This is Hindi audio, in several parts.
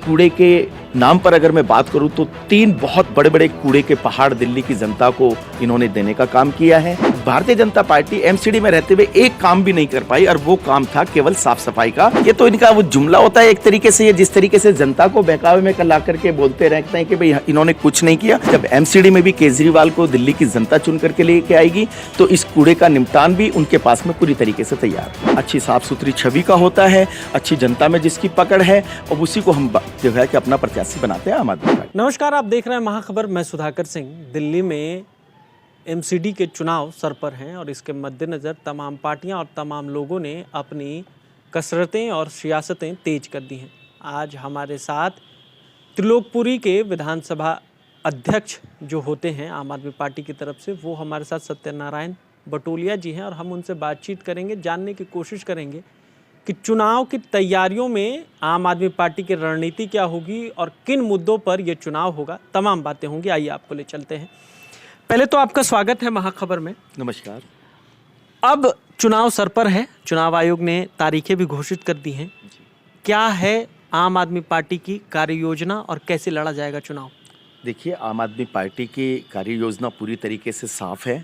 कूड़े के नाम पर अगर मैं बात करूं तो 3 बहुत बड़े बड़े कूड़े के पहाड़ दिल्ली की जनता को इन्होंने देने का काम किया है। भारतीय जनता पार्टी एमसीडी में रहते हुए एक काम भी नहीं कर पाई और वो काम था केवल साफ सफाई का। ये तो इनका वो जुमला होता है एक तरीके से, ये जिस तरीके से जनता को बहकावे में ला करके बोलते रहते हैं कि भाई इन्होंने कुछ नहीं किया। जब एमसीडी में भी केजरीवाल को दिल्ली की जनता चुन करके लेके आएगी तो इस कूड़े का निपटान भी उनके पास में पूरी तरीके से तैयार है। अच्छी साफ सुथरी छवि का होता है, अच्छी जनता में जिसकी पकड़ है और उसी को हम जो है कि अपना प्रत्याशी बनाते हैं आम आदमी पार्टी। नमस्कार, आप देख रहे हैं महाखबर। मैं सुधाकर सिंह। दिल्ली में एमसीडी के चुनाव सर पर हैं और इसके मद्देनज़र तमाम पार्टियां और तमाम लोगों ने अपनी कसरतें और सियासतें तेज कर दी हैं। आज हमारे साथ त्रिलोकपुरी के विधानसभा अध्यक्ष जो होते हैं आम आदमी पार्टी की तरफ से, वो हमारे साथ सत्यनारायण बटोलिया जी हैं और हम उनसे बातचीत करेंगे, जानने की कोशिश करेंगे कि चुनाव की तैयारियों में आम आदमी पार्टी की रणनीति क्या होगी और किन मुद्दों पर यह चुनाव होगा। तमाम बातें होंगी, आइए आपको ले चलते हैं। पहले तो आपका स्वागत है महाखबर में। नमस्कार। अब चुनाव सर पर है, चुनाव आयोग ने तारीखें भी घोषित कर दी हैं। क्या है आम आदमी पार्टी की कार्य योजना और कैसे लड़ा जाएगा चुनाव? देखिए, आम आदमी पार्टी की कार्य योजना पूरी तरीके से साफ है।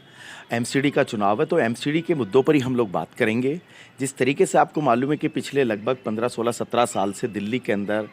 एमसीडी का चुनाव है तो एमसीडी के मुद्दों पर ही हम लोग बात करेंगे। जिस तरीके से आपको मालूम है कि पिछले लगभग 15, 16, 17 साल से दिल्ली के अंदर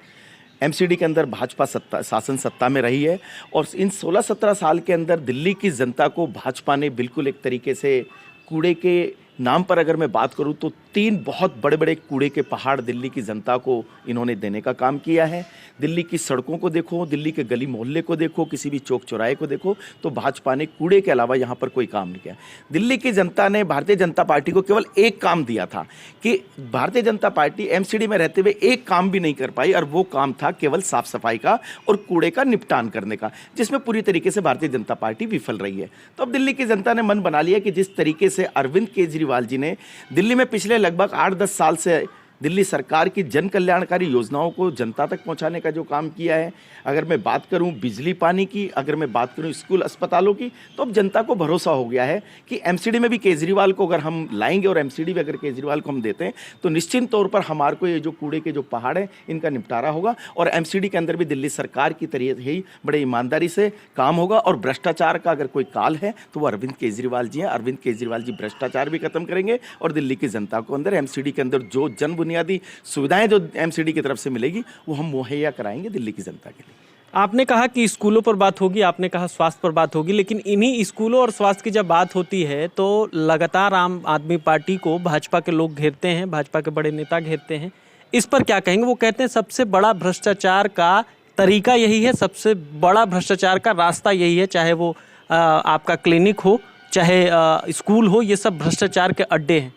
एमसीडी के अंदर भाजपा शासन सत्ता में रही है और इन 16-17 साल के अंदर दिल्ली की जनता को भाजपा ने बिल्कुल एक तरीके से कूड़े के नाम पर अगर मैं बात करूं तो 3 बहुत बड़े बड़े कूड़े के पहाड़ दिल्ली की जनता को इन्होंने देने का काम किया है। दिल्ली की सड़कों को देखो, दिल्ली के गली मोहल्ले को देखो, किसी भी चौक चौराहे को देखो तो भाजपा ने कूड़े के अलावा यहाँ पर कोई काम नहीं किया। दिल्ली की जनता ने भारतीय जनता पार्टी को केवल एक काम दिया था कि भारतीय जनता पार्टी एमसीडी में रहते हुए एक काम भी नहीं कर पाई और वो काम था केवल साफ सफाई का और कूड़े का निपटान करने का, जिसमें पूरी तरीके से भारतीय जनता पार्टी विफल रही है। तो अब दिल्ली की जनता ने मन बना लिया कि जिस तरीके से अरविंद केजरीवाल जी ने दिल्ली में पिछले लगभग 8-10 साल से दिल्ली सरकार की जन कल्याणकारी योजनाओं को जनता तक पहुंचाने का जो काम किया है, अगर मैं बात करूं बिजली पानी की, अगर मैं बात करूं स्कूल अस्पतालों की, तो अब जनता को भरोसा हो गया है कि एमसीडी में भी केजरीवाल को अगर हम लाएंगे और एमसीडी में अगर केजरीवाल को हम देते हैं तो निश्चित तौर पर हमारे को ये जो कूड़े के जो पहाड़ हैं इनका निपटारा होगा और एमसीडी के अंदर भी दिल्ली सरकार की तरीके ही बड़े ईमानदारी से काम होगा। और भ्रष्टाचार का अगर कोई काल है तो वो अरविंद केजरीवाल जी हैं। अरविंद केजरीवाल जी भ्रष्टाचार भी खत्म करेंगे और दिल्ली की जनता को अंदर एमसीडी के अंदर जो बुनियादी सुविधाएं जो एमसीडी की तरफ से मिलेगी वो हम मुहैया कराएंगे दिल्ली की जनता के लिए। आपने कहा कि स्कूलों पर बात होगी, आपने कहा स्वास्थ्य पर बात होगी, लेकिन इन्हीं स्कूलों और स्वास्थ्य की जब बात होती है तो लगातार आम आदमी पार्टी को भाजपा के लोग घेरते हैं, भाजपा के बड़े नेता घेरते हैं। इस पर क्या कहेंगे? वो कहते हैं सबसे बड़ा भ्रष्टाचार का तरीका यही है, सबसे बड़ा भ्रष्टाचार का रास्ता यही है, चाहे वो आपका क्लिनिक हो, चाहे स्कूल हो, ये सब भ्रष्टाचार के अड्डे हैं।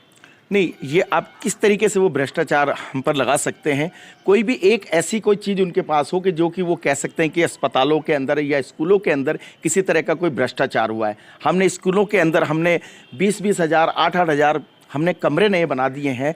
नहीं, ये आप किस तरीके से वो भ्रष्टाचार हम पर लगा सकते हैं? कोई भी एक ऐसी कोई चीज़ उनके पास हो कि जो कि वो कह सकते हैं कि अस्पतालों के अंदर या स्कूलों के अंदर किसी तरह का कोई भ्रष्टाचार हुआ है। हमने स्कूलों के अंदर हमने 20-20 हज़ार 8-8 हज़ार हमने कमरे नए बना दिए हैं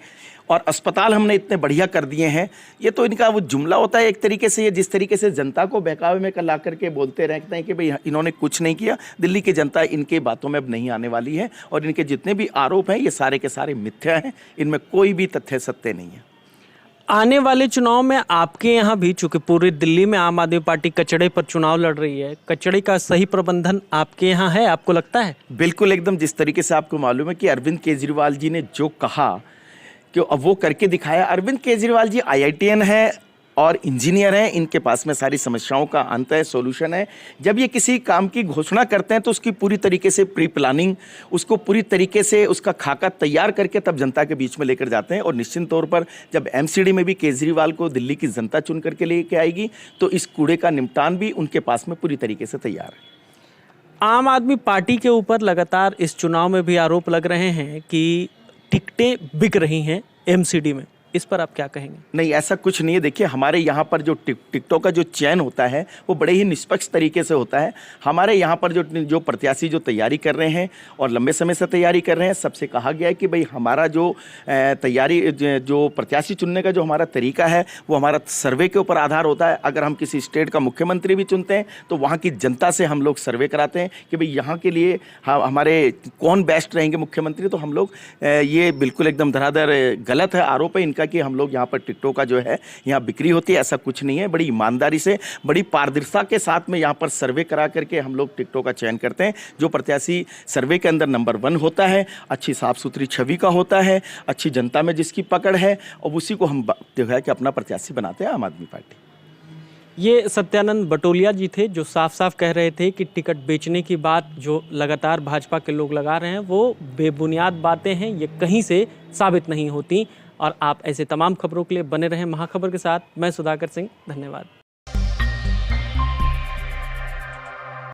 और अस्पताल हमने इतने बढ़िया कर दिए हैं। ये तो इनका वो जुमला होता है एक तरीके से, ये जिस तरीके से जनता को बहकावे में ला करके बोलते रहते हैं कि भाई इन्होंने कुछ नहीं किया। दिल्ली की जनता इनके बातों में अब नहीं आने वाली है और इनके जितने भी आरोप हैं ये सारे के सारे मिथ्या हैं, इनमें कोई भी तथ्य सत्य नहीं है। आने वाले चुनाव में आपके यहाँ भी, चूंकि पूरी दिल्ली में आम आदमी पार्टी कचड़े पर चुनाव लड़ रही है, कचड़े का सही प्रबंधन आपके यहाँ है, आपको लगता है? बिल्कुल, एकदम जिस तरीके से आपको मालूम है कि अरविंद केजरीवाल जी ने जो कहा कि अब वो करके दिखाया। अरविंद केजरीवाल जी IITian है और इंजीनियर हैं, इनके पास में सारी समस्याओं का अंत है, सॉल्यूशन है। जब ये किसी काम की घोषणा करते हैं तो उसकी पूरी तरीके से प्री प्लानिंग, उसको पूरी तरीके से उसका खाका तैयार करके तब जनता के बीच में लेकर जाते हैं। और निश्चित तौर पर जब एमसीडी में भी केजरीवाल को दिल्ली की जनता चुन करके लेके आएगी तो इस कूड़े का निपटान भी उनके पास में पूरी तरीके से तैयार है। आम आदमी पार्टी के ऊपर लगातार इस चुनाव में भी आरोप लग रहे हैं कि टिकटें बिक रही हैं एमसीडी में, इस पर आप क्या कहेंगे? नहीं, ऐसा कुछ नहीं है। देखिए, हमारे यहाँ पर जो टिकटों का जो चयन होता है वो बड़े ही निष्पक्ष तरीके से होता है। हमारे यहाँ पर जो प्रत्याशी जो तैयारी कर रहे हैं और लंबे समय से तैयारी कर रहे हैं, सबसे कहा गया है कि भाई हमारा जो तैयारी जो प्रत्याशी चुनने का जो हमारा तरीका है वो हमारा सर्वे के ऊपर आधार होता है। अगर हम किसी स्टेट का मुख्यमंत्री भी चुनते हैं तो वहाँ की जनता से हम लोग सर्वे कराते हैं कि भाई यहाँ के लिए हमारे कौन बेस्ट रहेंगे मुख्यमंत्री। तो हम लोग ये बिल्कुल एकदम धराधर गलत है आरोप है इनका कि हम लोग यहाँ पर टिकटों का जो है यहाँ बिक्री होती है, ऐसा कुछ नहीं है। बड़ी ईमानदारी से, बड़ी पारदर्शिता के साथ में यहाँ पर सर्वे करा करके हम लोग टिकटों का चयन करते हैं। जो प्रत्याशी सर्वे के अंदर नंबर 1 होता है, अच्छी साफ सुथरी छवि का होता है, अच्छी जनता में जिसकी पकड़ है, और उसी को हम जो है कि अपना प्रत्याशी बनाते हैं आम आदमी पार्टी। ये सत्यानंद बटोलिया जी थे जो साफ साफ कह रहे थे कि टिकट बेचने की बात जो लगातार भाजपा के लोग लगा रहे हैं वो बेबुनियाद बातें हैं, ये कहीं से साबित नहीं होती। और आप ऐसे तमाम खबरों के लिए बने रहें महाखबर के साथ। मैं सुधाकर सिंह, धन्यवाद।